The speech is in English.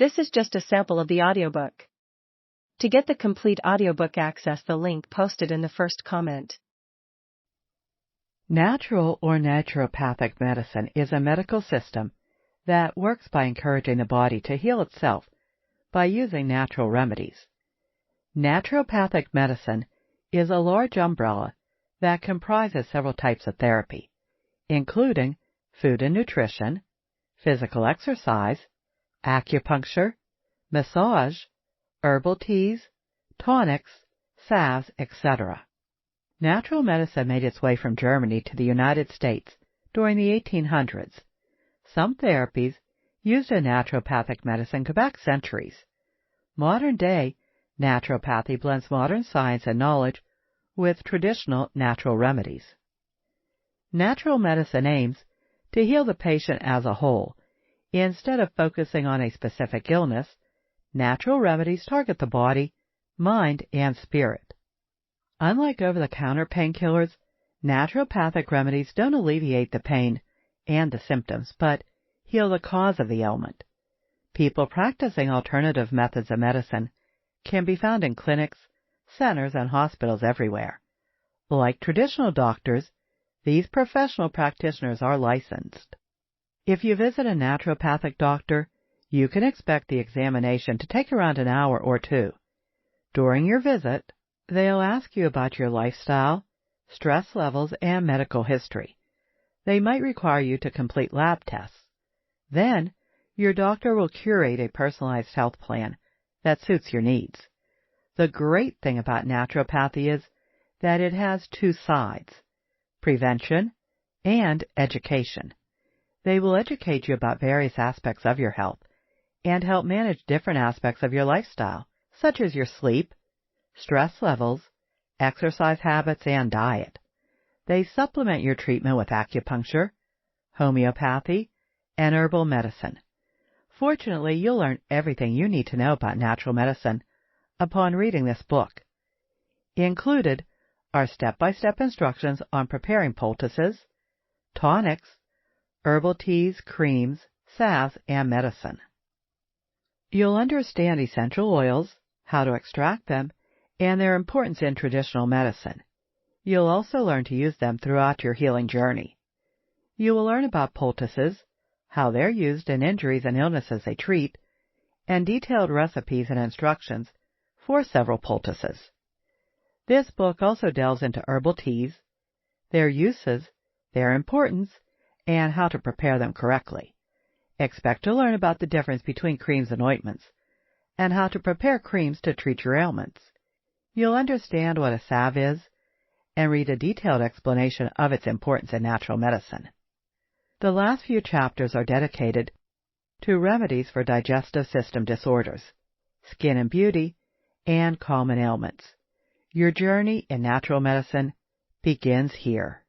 This is just a sample of the audiobook. To get the complete audiobook, access the link posted in the first comment. Natural or naturopathic medicine is a medical system that works by encouraging the body to heal itself by using natural remedies. Naturopathic medicine is a large umbrella that comprises several types of therapy, including food and nutrition, physical exercise, acupuncture, massage, herbal teas, tonics, salves, etc. Natural medicine made its way from Germany to the United States during the 1800s. Some therapies used in naturopathic medicine go back centuries. Modern-day naturopathy blends modern science and knowledge with traditional natural remedies. Natural medicine aims to heal the patient as a whole. Instead of focusing on a specific illness, natural remedies target the body, mind, and spirit. Unlike over-the-counter painkillers, naturopathic remedies don't alleviate the pain and the symptoms, but heal the cause of the ailment. People practicing alternative methods of medicine can be found in clinics, centers, and hospitals everywhere. Like traditional doctors, these professional practitioners are licensed. If you visit a naturopathic doctor, you can expect the examination to take around an hour or two. During your visit, they'll ask you about your lifestyle, stress levels, and medical history. They might require you to complete lab tests. Then, your doctor will curate a personalized health plan that suits your needs. The great thing about naturopathy is that it has two sides: prevention and education. They will educate you about various aspects of your health and help manage different aspects of your lifestyle, such as your sleep, stress levels, exercise habits, and diet. They supplement your treatment with acupuncture, homeopathy, and herbal medicine. Fortunately, you'll learn everything you need to know about natural medicine upon reading this book. Included are step-by-step instructions on preparing poultices, tonics, herbal teas, creams, salves, and medicine. You'll understand essential oils, how to extract them, and their importance in traditional medicine. You'll also learn to use them throughout your healing journey. You will learn about poultices, how they're used in injuries and illnesses they treat, and detailed recipes and instructions for several poultices. This book also delves into herbal teas, their uses, their importance, and how to prepare them correctly. Expect to learn about the difference between creams and ointments, and how to prepare creams to treat your ailments. You'll understand what a salve is, and read a detailed explanation of its importance in natural medicine. The last few chapters are dedicated to remedies for digestive system disorders, skin and beauty, and common ailments. Your journey in natural medicine begins here.